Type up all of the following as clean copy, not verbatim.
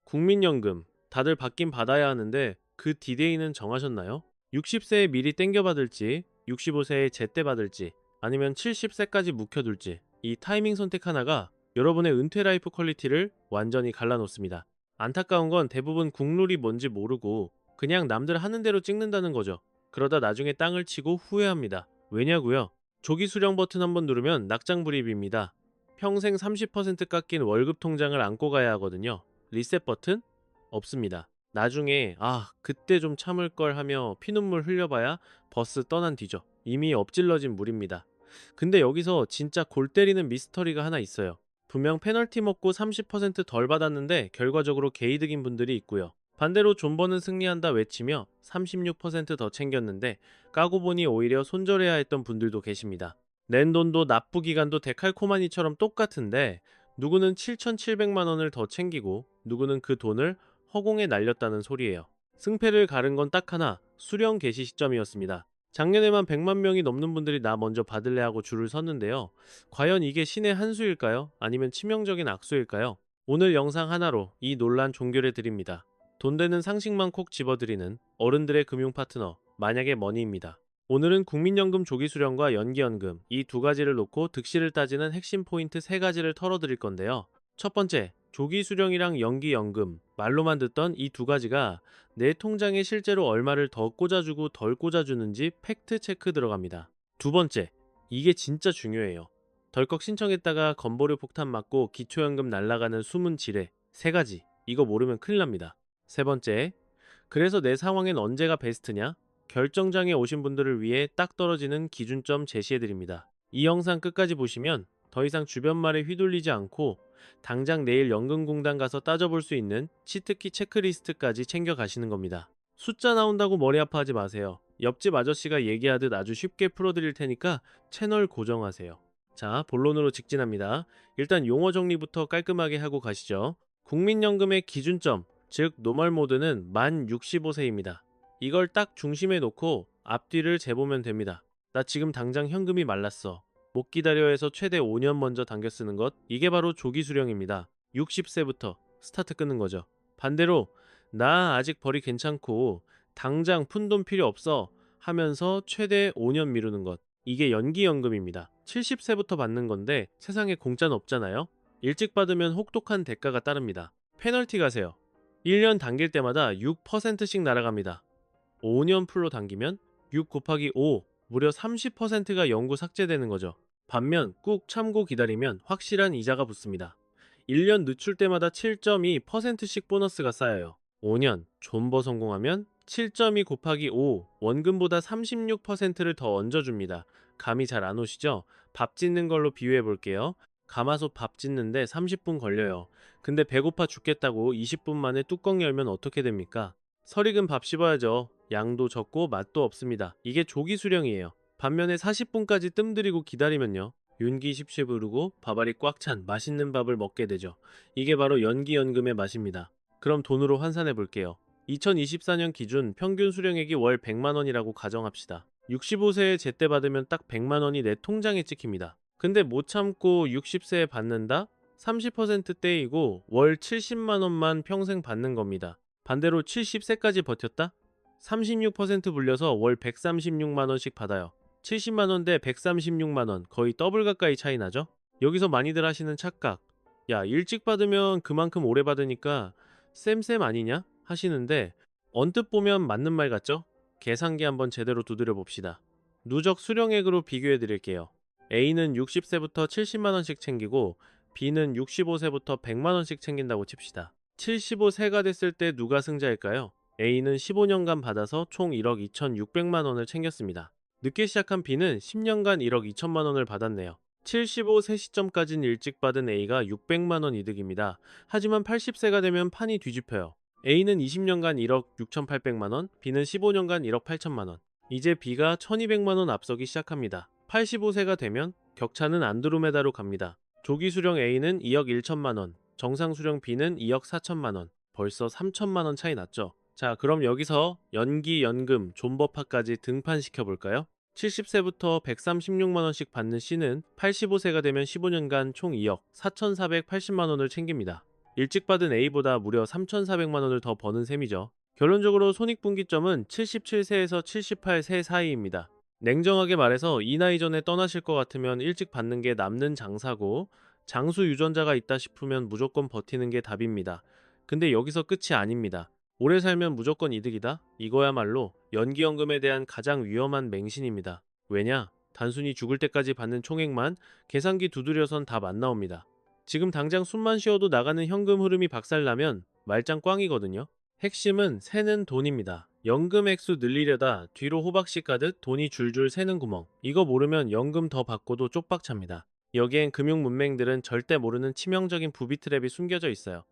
국민연금 다들 받긴 받아야 하는데 그 디데이는 정하셨나요? 60세에 미리 땡겨 받을지, 65세에 제때 받을지, 아니면 70세까지 묵혀둘지 이 타이밍 선택 하나가 여러분의 은퇴 라이프 퀄리티를 완전히 갈라놓습니다. 안타까운 건 대부분 국룰이 뭔지 모르고 그냥 남들 하는 대로 찍는다는 거죠. 그러다 나중에 땅을 치고 후회합니다. 왜냐고요? 조기 수령 버튼 한번 누르면 낙장불입입니다. 평생 30% 깎인 월급 통장을 안고 가야 하거든요. 리셋 버튼? 없습니다. 나중에 그때 좀 참을 걸 하며 피눈물 흘려봐야 버스 떠난 뒤죠. 이미 엎질러진 물입니다. 근데 여기서 진짜 골 때리는 미스터리가 하나 있어요. 분명 페널티 먹고 30%덜 받았는데 결과적으로 개이득인 분들이 있고요. 반대로 존버는 승리한다 외치며 36%더 챙겼는데 까고 보니 오히려 손절해야 했던 분들도 계십니다. 낸 돈도 납부 기간도 데칼코마니처럼 똑같은데 누구는 7,700만 원을 더 챙기고 누구는 그 돈을 허공에 날렸다는 소리예요. 승패를 가른 건 딱 하나, 수령 개시 시점이었습니다. 작년에만 100만 명이 넘는 분들이 나 먼저 받을래 하고 줄을 섰는데요. 과연 이게 신의 한 수일까요? 아니면 치명적인 악수일까요? 오늘 영상 하나로 이 논란 종결해 드립니다. 돈 되는 상식만 콕 집어드리는 어른들의 금융 파트너, 만약의 머니입니다. 오늘은 국민연금 조기수령과 연기연금 이 두 가지를 놓고 득실을 따지는 핵심 포인트 세 가지를 털어드릴 건데요. 첫 번째, 조기수령이랑 연기연금, 말로만 듣던 이 두 가지가 내 통장에 실제로 얼마를 더 꽂아주고 덜 꽂아주는지 팩트 체크 들어갑니다. 두 번째, 이게 진짜 중요해요. 덜컥 신청했다가 건보료 폭탄 맞고 기초연금 날라가는 숨은 지뢰 세 가지, 이거 모르면 큰일 납니다. 세 번째, 그래서 내 상황엔 언제가 베스트냐? 결정장에 오신 분들을 위해 딱 떨어지는 기준점 제시해드립니다. 이 영상 끝까지 보시면 더 이상 주변 말에 휘둘리지 않고 당장 내일 연금공단 가서 따져볼 수 있는 치트키 체크리스트까지 챙겨가시는 겁니다. 숫자 나온다고 머리 아파하지 마세요. 옆집 아저씨가 얘기하듯 아주 쉽게 풀어드릴 테니까 채널 고정하세요. 자, 본론으로 직진합니다. 일단 용어 정리부터 깔끔하게 하고 가시죠. 국민연금의 기준점, 즉 노멀 모드는 만 65세입니다. 이걸 딱 중심에 놓고 앞뒤를 재보면 됩니다. 나 지금 당장 현금이 말랐어. 못 기다려 해서 최대 5년 먼저 당겨 쓰는 것, 이게 바로 조기 수령입니다. 60세부터 스타트 끊는 거죠. 반대로 나 아직 벌이 괜찮고 당장 푼돈 필요 없어 하면서 최대 5년 미루는 것, 이게 연기연금입니다. 70세부터 받는 건데 세상에 공짜는 없잖아요. 일찍 받으면 혹독한 대가가 따릅니다. 페널티 가세요. 1년 당길 때마다 6%씩 날아갑니다. 5년 풀로 당기면 6 곱하기 5, 무려 30%가 영구 삭제되는 거죠. 반면 꾹 참고 기다리면 확실한 이자가 붙습니다. 1년 늦출 때마다 7.2%씩 보너스가 쌓여요. 5년 존버 성공하면 7.2 곱하기 5, 원금보다 36%를 더 얹어줍니다. 감이 잘 안 오시죠? 밥 짓는 걸로 비유해 볼게요. 가마솥 밥 짓는데 30분 걸려요. 근데 배고파 죽겠다고 20분 만에 뚜껑 열면 어떻게 됩니까? 설익은 밥 씹어야죠. 양도 적고 맛도 없습니다. 이게 조기 수령이에요. 반면에 40분까지 뜸들이고 기다리면요, 윤기 십십 흐르고 밥알이 꽉 찬 맛있는 밥을 먹게 되죠. 이게 바로 연기연금의 맛입니다. 그럼 돈으로 환산해 볼게요. 2024년 기준 평균 수령액이 월 100만 원이라고 가정합시다. 65세에 제때 받으면 딱 100만 원이 내 통장에 찍힙니다. 근데 못 참고 60세에 받는다? 30% 떼이고 월 70만 원만 평생 받는 겁니다. 반대로 70세까지 버텼다? 36% 불려서 월 136만 원씩 받아요. 70만 원 대 136만 원, 거의 더블 가까이 차이 나죠? 여기서 많이들 하시는 착각. 야, 일찍 받으면 그만큼 오래 받으니까 쌤쌤 아니냐? 하시는데 언뜻 보면 맞는 말 같죠? 계산기 한번 제대로 두드려 봅시다. 누적 수령액으로 비교해 드릴게요. A는 60세부터 70만 원씩 챙기고 B는 65세부터 100만 원씩 챙긴다고 칩시다. 75세가 됐을 때 누가 승자일까요? A는 15년간 받아서 총 1억 2,600만 원을 챙겼습니다. 늦게 시작한 B는 10년간 1억 2천만 원을 받았네요. 75세 시점까진 일찍 받은 A가 600만 원 이득입니다. 하지만 80세가 되면 판이 뒤집혀요. A는 20년간 1억 6,800만 원, B는 15년간 1억 8천만 원. 이제 B가 1,200만 원 앞서기 시작합니다. 85세가 되면 격차는 안드로메다로 갑니다. 조기 수령 A는 2억 1천만 원, 정상 수령 B는 2억 4천만 원. 벌써 3천만 원 차이 났죠. 자, 그럼 여기서 연기, 연금, 존버파까지 등판시켜 볼까요? 70세부터 136만 원씩 받는 C는 85세가 되면 15년간 총 2억 4,480만 원을 챙깁니다. 일찍 받은 A보다 무려 3,400만 원을 더 버는 셈이죠. 결론적으로 손익분기점은 77세에서 78세 사이입니다. 냉정하게 말해서 이 나이 전에 떠나실 것 같으면 일찍 받는 게 남는 장사고, 장수 유전자가 있다 싶으면 무조건 버티는 게 답입니다. 근데 여기서 끝이 아닙니다. 오래 살면 무조건 이득이다? 이거야말로 연기연금에 대한 가장 위험한 맹신입니다. 왜냐? 단순히 죽을 때까지 받는 총액만 계산기 두드려선 답 안 나옵니다. 지금 당장 숨만 쉬어도 나가는 현금 흐름이 박살나면 말짱 꽝이거든요. 핵심은 새는 돈입니다. 연금 액수 늘리려다 뒤로 호박씨 가듯 돈이 줄줄 새는 구멍. 이거 모르면 연금 더 받고도 쪽박찹니다. 여기엔 금융 문맹들은 절대 모르는 치명적인 부비 트랩이 숨겨져 있어요.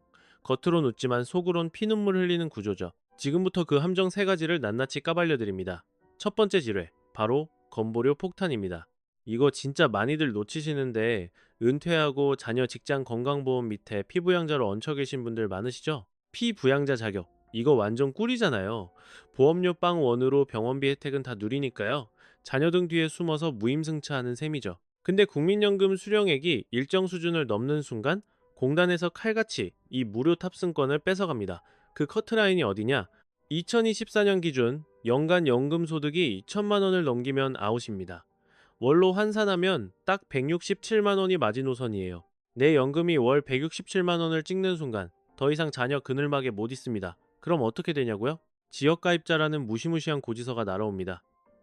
겉으론 웃지만 속으론 피눈물 흘리는 구조죠. 지금부터 그 함정 세 가지를 낱낱이 까발려드립니다. 첫 번째 지뢰, 바로 건보료 폭탄입니다. 이거 진짜 많이들 놓치시는데 은퇴하고 자녀 직장 건강보험 밑에 피부양자로 얹혀 계신 분들 많으시죠? 피부양자 자격. 이거 완전 꿀이잖아요. 보험료 빵 원으로 병원비 혜택은 다 누리니까요. 자녀 등 뒤에 숨어서 무임승차하는 셈이죠. 근데 국민연금 수령액이 일정 수준을 넘는 순간 공단에서 칼같이 이 무료 탑승권을 뺏어갑니다. 그 커트라인이 어디냐? 2024년 기준 연간 연금 소득이 2천만 원을 넘기면 아웃입니다. 월로 환산하면 딱 167만 원이 마지노선이에요. 내 연금이 월 167만 원을 찍는 순간 더 이상 자녀 그늘막에 못 있습니다. 그럼 어떻게 되냐고요? 지역가입자라는 무시무시한 고지서가 날아옵니다.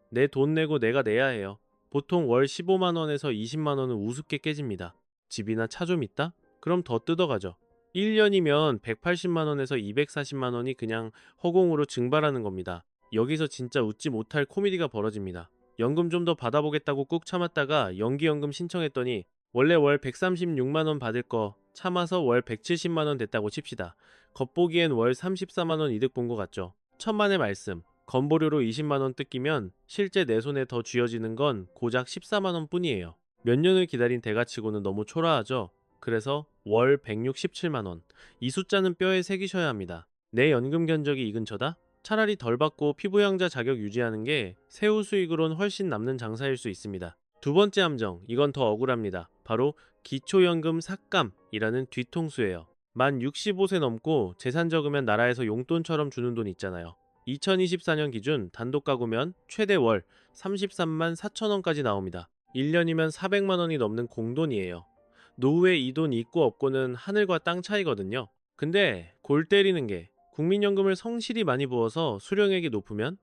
내 돈 내고 내가 내야 해요. 보통 월 15만 원에서 20만 원은 우습게 깨집니다. 집이나 차 좀 있다? 그럼 더 뜯어가죠. 1년이면 180만 원에서 240만 원이 그냥 허공으로 증발하는 겁니다. 여기서 진짜 웃지 못할 코미디가 벌어집니다. 연금 좀 더 받아보겠다고 꾹 참았다가 연기연금 신청했더니 원래 월 136만 원 받을 거 참아서 월 170만 원 됐다고 칩시다. 겉보기엔 월 34만 원 이득 본 것 같죠. 천만의 말씀. 건보료로 20만 원 뜯기면 실제 내 손에 더 쥐어지는 건 고작 14만 원 뿐이에요. 몇 년을 기다린 대가치고는 너무 초라하죠. 그래서 월 167만 원. 이 숫자는 뼈에 새기셔야 합니다. 내 연금 견적이 이 근처다? 차라리 덜 받고 피부양자 자격 유지하는 게 세후 수익으론 훨씬 남는 장사일 수 있습니다. 두 번째 함정, 이건 더 억울합니다. 바로 기초연금 삭감이라는 뒤통수예요. 만 65세 넘고 재산 적으면 나라에서 용돈처럼 주는 돈 있잖아요. 2024년 기준 단독 가구면 최대 월 33만 4천 원까지 나옵니다. 1년이면 400만 원이 넘는 공돈이에요. 노후에 이 돈 있고 없고는 하늘과 땅 차이거든요. 근데 골 때리는 게 국민연금을 성실히 많이 부어서 수령액이 높으면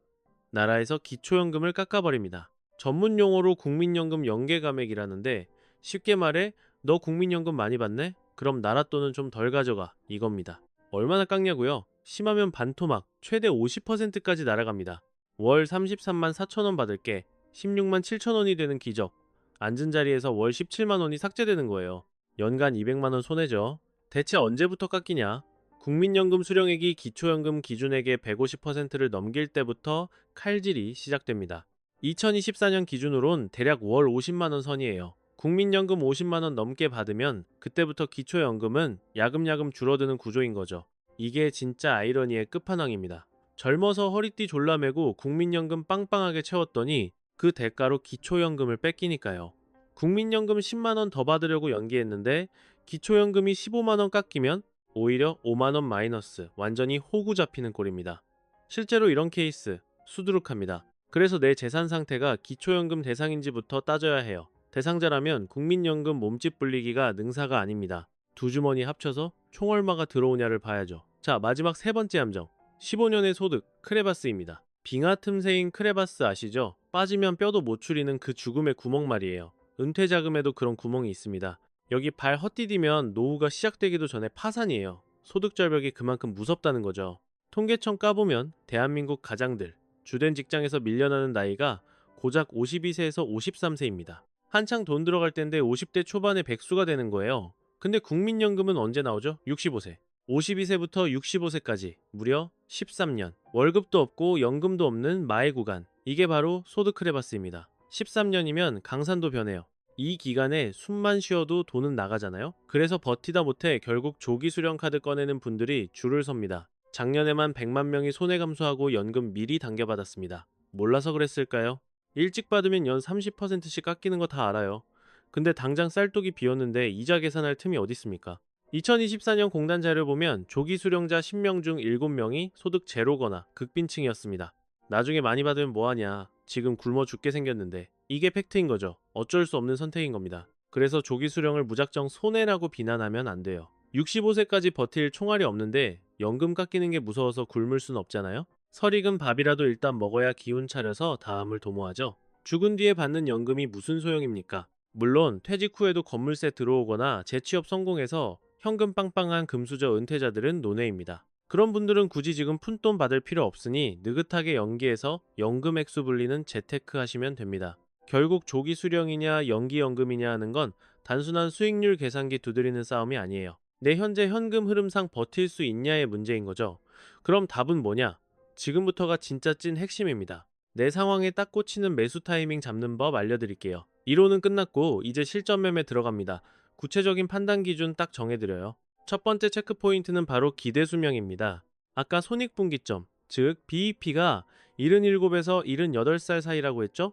나라에서 기초연금을 깎아버립니다. 전문 용어로 국민연금 연계감액이라는데 쉽게 말해 너 국민연금 많이 받네? 그럼 나라 돈은 좀 덜 가져가 이겁니다. 얼마나 깎냐고요? 심하면 반토막 최대 50%까지 날아갑니다. 월 33만 4천 원 받을 게 16만 7천 원이 되는 기적. 앉은 자리에서 월 17만 원이 삭제되는 거예요. 연간 200만 원 손해죠. 대체 언제부터 깎이냐? 국민연금 수령액이 기초연금 기준액의 150%를 넘길 때부터 칼질이 시작됩니다. 2024년 기준으론 대략 월 50만 원 선이에요. 국민연금 50만 원 넘게 받으면 그때부터 기초연금은 야금야금 줄어드는 구조인 거죠. 이게 진짜 아이러니의 끝판왕입니다. 젊어서 허리띠 졸라매고 국민연금 빵빵하게 채웠더니 그 대가로 기초연금을 뺏기니까요. 국민연금 10만 원 더 받으려고 연기했는데 기초연금이 15만 원 깎이면 오히려 5만 원 마이너스, 완전히 호구 잡히는 꼴입니다. 실제로 이런 케이스 수두룩합니다. 그래서 내 재산 상태가 기초연금 대상인지부터 따져야 해요. 대상자라면 국민연금 몸집 불리기가 능사가 아닙니다. 두 주머니 합쳐서 총 얼마가 들어오냐를 봐야죠. 자, 마지막 세 번째 함정. 15년의 소득, 크레바스입니다. 빙하 틈새인 크레바스 아시죠? 빠지면 뼈도 못 추리는 그 죽음의 구멍 말이에요. 은퇴 자금에도 그런 구멍이 있습니다. 여기 발 헛디디면 노후가 시작되기도 전에 파산이에요. 소득 절벽이 그만큼 무섭다는 거죠. 통계청 까보면 대한민국 가장들, 주된 직장에서 밀려나는 나이가 고작 52세에서 53세입니다. 한창 돈 들어갈 때인데 50대 초반에 백수가 되는 거예요. 근데 국민연금은 언제 나오죠? 65세. 52세부터 65세까지 무려 13년. 월급도 없고 연금도 없는 마의 구간. 이게 바로 소득 크레바스입니다. 13년이면 강산도 변해요. 이 기간에 숨만 쉬어도 돈은 나가잖아요. 그래서 버티다 못해 결국 조기 수령 카드 꺼내는 분들이 줄을 섭니다. 작년에만 100만 명이 손해 감수하고 연금 미리 당겨받았습니다. 몰라서 그랬을까요? 일찍 받으면 연 30%씩 깎이는 거 다 알아요. 근데 당장 쌀독이 비었는데 이자 계산할 틈이 어딨습니까? 2024년 공단 자료 보면 조기 수령자 10명 중 7명이 소득 제로거나 극빈층이었습니다. 나중에 많이 받으면 뭐하냐. 지금 굶어 죽게 생겼는데. 이게 팩트인 거죠. 어쩔 수 없는 선택인 겁니다. 그래서 조기 수령을 무작정 손해라고 비난하면 안 돼요. 65세까지 버틸 총알이 없는데 연금 깎이는 게 무서워서 굶을 순 없잖아요. 설익은 밥이라도 일단 먹어야 기운 차려서 다음을 도모하죠. 죽은 뒤에 받는 연금이 무슨 소용입니까? 물론 퇴직 후에도 건물세 들어오거나 재취업 성공해서 현금 빵빵한 금수저 은퇴자들은 논외입니다. 그런 분들은 굳이 지금 푼돈 받을 필요 없으니 느긋하게 연기해서 연금 액수 불리는 재테크 하시면 됩니다. 결국 조기 수령이냐 연기 연금이냐 하는 건 단순한 수익률 계산기 두드리는 싸움이 아니에요. 내 현재 현금 흐름상 버틸 수 있냐의 문제인 거죠. 그럼 답은 뭐냐? 지금부터가 진짜 찐 핵심입니다. 내 상황에 딱 꽂히는 매수 타이밍 잡는 법 알려드릴게요. 이론은 끝났고 이제 실전 매매 들어갑니다. 구체적인 판단 기준 딱 정해드려요. 첫 번째 체크 포인트는 바로 기대 수명입니다. 아까 손익분기점, 즉 BEP가 77에서 78살 사이라고 했죠?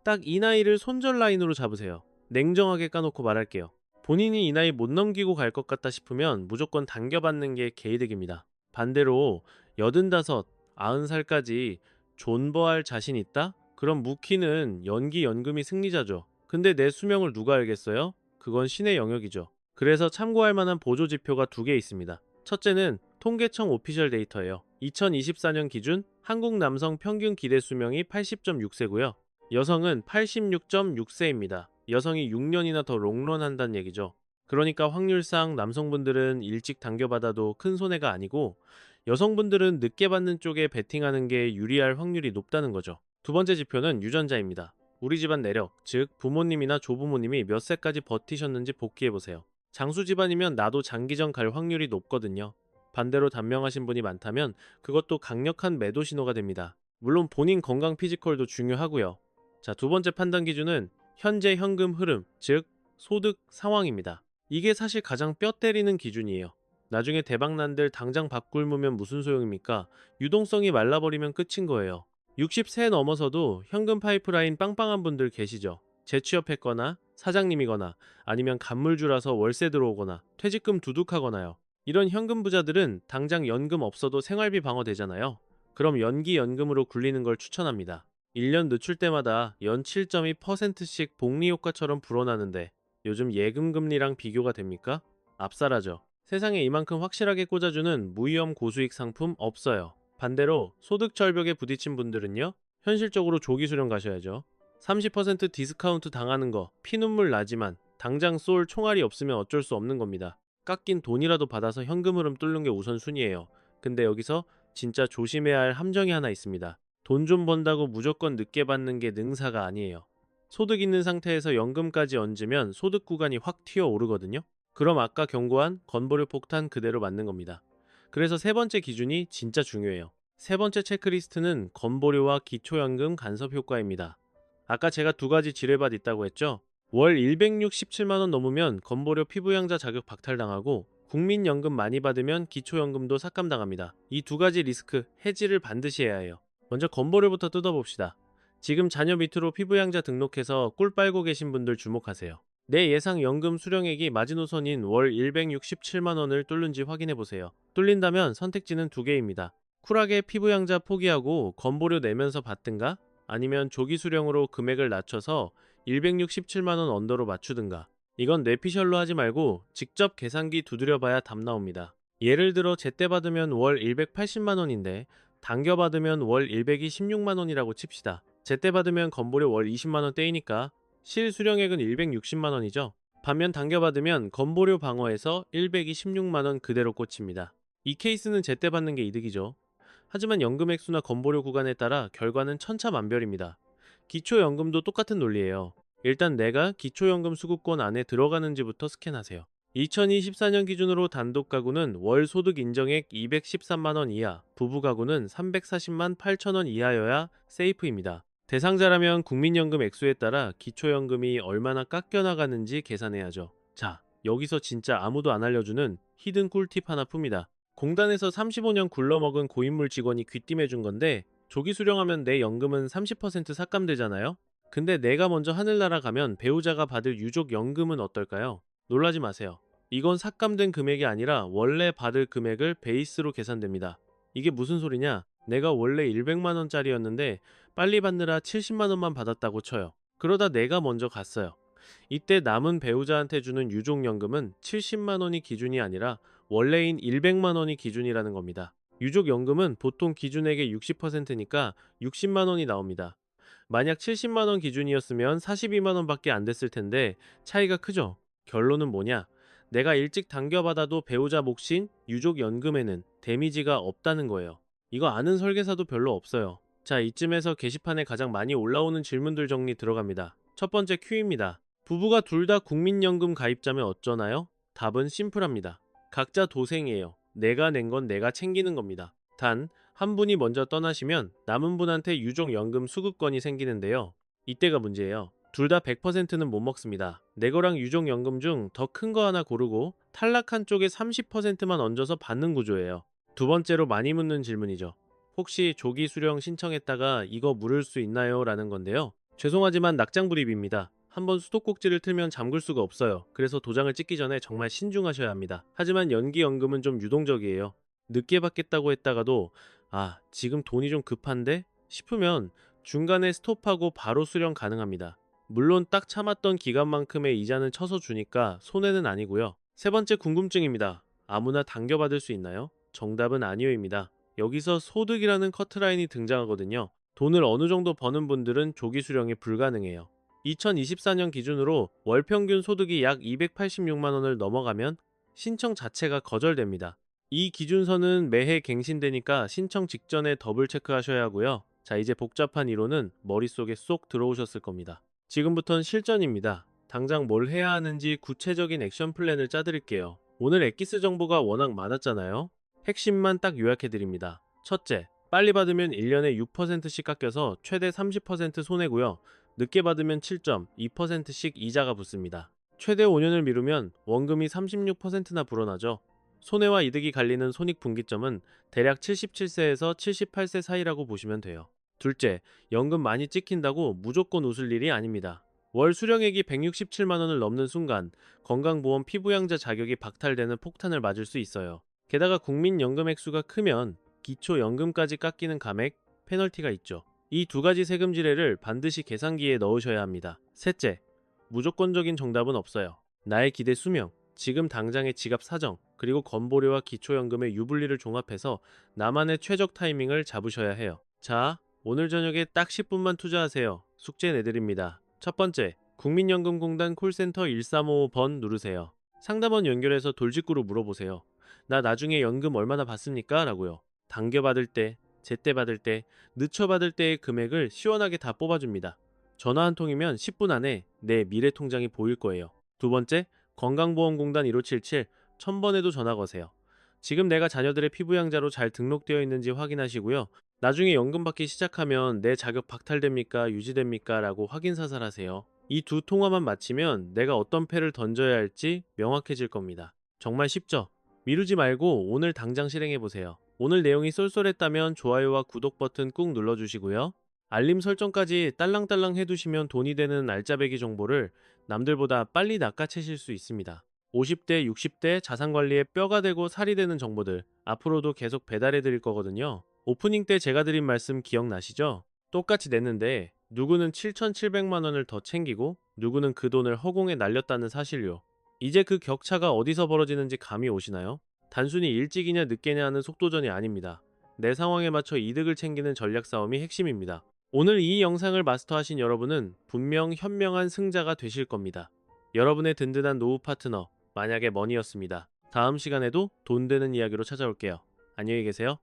딱 이 나이를 손절 라인으로 잡으세요. 냉정하게 까놓고 말할게요. 본인이 이 나이 못 넘기고 갈 것 같다 싶으면 무조건 당겨받는 게 개이득입니다. 반대로 85, 90살까지 존버할 자신 있다? 그럼 묵히는 연기 연금이 승리자죠. 근데 내 수명을 누가 알겠어요? 그건 신의 영역이죠. 그래서 참고할 만한 보조 지표가 두 개 있습니다. 첫째는 통계청 오피셜 데이터예요. 2024년 기준 한국 남성 평균 기대 수명이 80.6세고요. 여성은 86.6세입니다. 여성이 6년이나 더 롱런한다는 얘기죠. 그러니까 확률상 남성분들은 일찍 당겨받아도 큰 손해가 아니고 여성분들은 늦게 받는 쪽에 베팅하는 게 유리할 확률이 높다는 거죠. 두 번째 지표는 유전자입니다. 우리 집안 내력, 즉 부모님이나 조부모님이 몇 세까지 버티셨는지 복귀해보세요. 장수 집안이면 나도 장기전 갈 확률이 높거든요. 반대로 단명하신 분이 많다면 그것도 강력한 매도 신호가 됩니다. 물론 본인 건강 피지컬도 중요하고요. 자, 두 번째 판단 기준은 현재 현금 흐름, 즉 소득 상황입니다. 이게 사실 가장 뼈 때리는 기준이에요. 나중에 대박난들 당장 밥 굶으면 무슨 소용입니까? 유동성이 말라버리면 끝인 거예요. 60세 넘어서도 현금 파이프라인 빵빵한 분들 계시죠? 재취업했거나 사장님이거나 아니면 간물주라서 월세 들어오거나 퇴직금 두둑하거나요. 이런 현금 부자들은 당장 연금 없어도 생활비 방어되잖아요. 그럼 연기 연금으로 굴리는 걸 추천합니다. 1년 늦출 때마다 연 7.2%씩 복리 효과처럼 불어나는데 요즘 예금 금리랑 비교가 됩니까? 압살하죠. 세상에 이만큼 확실하게 꽂아주는 무위험 고수익 상품 없어요. 반대로 소득 절벽에 부딪힌 분들은요, 현실적으로 조기 수령 가셔야죠. 30% 디스카운트 당하는 거 피눈물 나지만 당장 쏠 총알이 없으면 어쩔 수 없는 겁니다. 깎인 돈이라도 받아서 현금 흐름 뚫는 게 우선순위예요. 근데 여기서 진짜 조심해야 할 함정이 하나 있습니다. 돈 좀 번다고 무조건 늦게 받는 게 능사가 아니에요. 소득 있는 상태에서 연금까지 얹으면 소득 구간이 확 튀어오르거든요. 그럼 아까 경고한 건보료 폭탄 그대로 맞는 겁니다. 그래서 세 번째 기준이 진짜 중요해요. 세 번째 체크리스트는 건보료와 기초연금 간섭 효과입니다. 아까 제가 두 가지 지뢰밭 있다고 했죠? 월 167만원 넘으면 건보료 피부양자 자격 박탈당하고 국민연금 많이 받으면 기초연금도 삭감당합니다. 이 두 가지 리스크 해지를 반드시 해야 해요. 먼저 건보료부터 뜯어봅시다. 지금 자녀 밑으로 피부양자 등록해서 꿀 빨고 계신 분들 주목하세요. 내 예상 연금 수령액이 마지노선인 월 167만원을 뚫는지 확인해보세요. 뚫린다면 선택지는 두 개입니다. 쿨하게 피부양자 포기하고 건보료 내면서 받든가 아니면 조기 수령으로 금액을 낮춰서 167만원 언더로 맞추든가. 이건 뇌피셜로 하지 말고 직접 계산기 두드려봐야 답 나옵니다. 예를 들어 제때 받으면 월 180만원인데 당겨받으면 월 126만원이라고 칩시다. 제때 받으면 건보료 월 20만원 떼이니까 실수령액은 160만원이죠. 반면 당겨받으면 건보료 방어에서 126만원 그대로 꽂힙니다. 이 케이스는 제때 받는 게 이득이죠. 하지만 연금 액수나 건보료 구간에 따라 결과는 천차만별입니다. 기초연금도 똑같은 논리예요. 일단 내가 기초연금 수급권 안에 들어가는지부터 스캔하세요. 2024년 기준으로 단독 가구는 월 소득 인정액 213만원 이하, 부부 가구는 340만 8천원 이하여야 세이프입니다. 대상자라면 국민연금 액수에 따라 기초연금이 얼마나 깎여나가는지 계산해야죠. 자, 여기서 진짜 아무도 안 알려주는 히든 꿀팁 하나 풉니다. 공단에서 35년 굴러먹은 고인물 직원이 귀띔해준 건데 조기 수령하면 내 연금은 30% 삭감되잖아요? 근데 내가 먼저 하늘나라 가면 배우자가 받을 유족연금은 어떨까요? 놀라지 마세요. 이건 삭감된 금액이 아니라 원래 받을 금액을 베이스로 계산됩니다. 이게 무슨 소리냐? 내가 원래 100만 원짜리였는데 빨리 받느라 70만 원만 받았다고 쳐요. 그러다 내가 먼저 갔어요. 이때 남은 배우자한테 주는 유족연금은 70만 원이 기준이 아니라 원래인 100만 원이 기준이라는 겁니다. 유족연금은 보통 기준액의 60%니까 60만 원이 나옵니다. 만약 70만 원 기준이었으면 42만 원밖에 안 됐을 텐데 차이가 크죠. 결론은 뭐냐? 내가 일찍 당겨받아도 배우자 몫인 유족연금에는 데미지가 없다는 거예요. 이거 아는 설계사도 별로 없어요. 자, 이쯤에서 게시판에 가장 많이 올라오는 질문들 정리 들어갑니다. 첫 번째 큐입니다. 부부가 둘 다 국민연금 가입자면 어쩌나요? 답은 심플합니다. 각자 도생이에요. 내가 낸 건 내가 챙기는 겁니다. 단, 한 분이 먼저 떠나시면 남은 분한테 유족연금 수급권이 생기는데요. 이때가 문제예요. 둘 다 100%는 못 먹습니다. 내 거랑 유족연금 중 더 큰 거 하나 고르고 탈락한 쪽에 30%만 얹어서 받는 구조예요. 두 번째로 많이 묻는 질문이죠. 혹시 조기 수령 신청했다가 이거 물을 수 있나요? 라는 건데요. 죄송하지만 낙장불입입니다. 한번 수도꼭지를 틀면 잠글 수가 없어요. 그래서 도장을 찍기 전에 정말 신중하셔야 합니다. 하지만 연기연금은 좀 유동적이에요. 늦게 받겠다고 했다가도 지금 돈이 좀 급한데? 싶으면 중간에 스톱하고 바로 수령 가능합니다. 물론 딱 참았던 기간만큼의 이자는 쳐서 주니까 손해는 아니고요. 세 번째 궁금증입니다. 아무나 당겨받을 수 있나요? 정답은 아니요입니다. 여기서 소득이라는 커트라인이 등장하거든요. 돈을 어느 정도 버는 분들은 조기 수령이 불가능해요. 2024년 기준으로 월 평균 소득이 약 286만 원을 넘어가면 신청 자체가 거절됩니다. 이 기준선은 매해 갱신되니까 신청 직전에 더블 체크하셔야 하고요. 자, 이제 복잡한 이론은 머릿속에 쏙 들어오셨을 겁니다. 지금부터는 실전입니다. 당장 뭘 해야 하는지 구체적인 액션 플랜을 짜드릴게요. 오늘 엑기스 정보가 워낙 많았잖아요. 핵심만 딱 요약해드립니다. 첫째, 빨리 받으면 1년에 6%씩 깎여서 최대 30% 손해고요. 늦게 받으면 7.2%씩 이자가 붙습니다. 최대 5년을 미루면 원금이 36%나 불어나죠. 손해와 이득이 갈리는 손익분기점은 대략 77세에서 78세 사이라고 보시면 돼요. 둘째, 연금 많이 찍힌다고 무조건 웃을 일이 아닙니다. 월 수령액이 167만 원을 넘는 순간 건강보험 피부양자 자격이 박탈되는 폭탄을 맞을 수 있어요. 게다가 국민연금 액수가 크면 기초연금까지 깎이는 감액, 페널티가 있죠. 이 두 가지 세금 지뢰를 반드시 계산기에 넣으셔야 합니다. 셋째, 무조건적인 정답은 없어요. 나의 기대 수명, 지금 당장의 지갑 사정, 그리고 건보료와 기초연금의 유불리를 종합해서 나만의 최적 타이밍을 잡으셔야 해요. 자, 오늘 저녁에 딱 10분만 투자하세요. 숙제 내드립니다. 첫 번째, 국민연금공단 콜센터 1355번 누르세요. 상담원 연결해서 돌직구로 물어보세요. 나 나중에 연금 얼마나 받습니까? 라고요. 당겨받을 때, 제때 받을 때, 늦춰 받을 때의 금액을 시원하게 다 뽑아줍니다. 전화 한 통이면 10분 안에 내 미래 통장이 보일 거예요. 두 번째, 건강보험공단 1577 1000번에도 전화 거세요. 지금 내가 자녀들의 피부양자로 잘 등록되어 있는지 확인하시고요. 나중에 연금 받기 시작하면 내 자격 박탈됩니까? 유지됩니까? 라고 확인 사살하세요. 이 두 통화만 마치면 내가 어떤 패를 던져야 할지 명확해질 겁니다. 정말 쉽죠? 미루지 말고 오늘 당장 실행해보세요. 오늘 내용이 쏠쏠했다면 좋아요와 구독 버튼 꾹 눌러주시고요. 알림 설정까지 딸랑딸랑 해두시면 돈이 되는 알짜배기 정보를 남들보다 빨리 낚아채실 수 있습니다. 50대, 60대 자산관리에 뼈가 되고 살이 되는 정보들 앞으로도 계속 배달해 드릴 거거든요. 오프닝 때 제가 드린 말씀 기억나시죠? 똑같이 냈는데 누구는 7,700만 원을 더 챙기고 누구는 그 돈을 허공에 날렸다는 사실요. 이제 그 격차가 어디서 벌어지는지 감이 오시나요? 단순히 일찍이냐 늦게냐 하는 속도전이 아닙니다. 내 상황에 맞춰 이득을 챙기는 전략 싸움이 핵심입니다. 오늘 이 영상을 마스터하신 여러분은 분명 현명한 승자가 되실 겁니다. 여러분의 든든한 노후 파트너 만약에 머니였습니다. 다음 시간에도 돈 되는 이야기로 찾아올게요. 안녕히 계세요.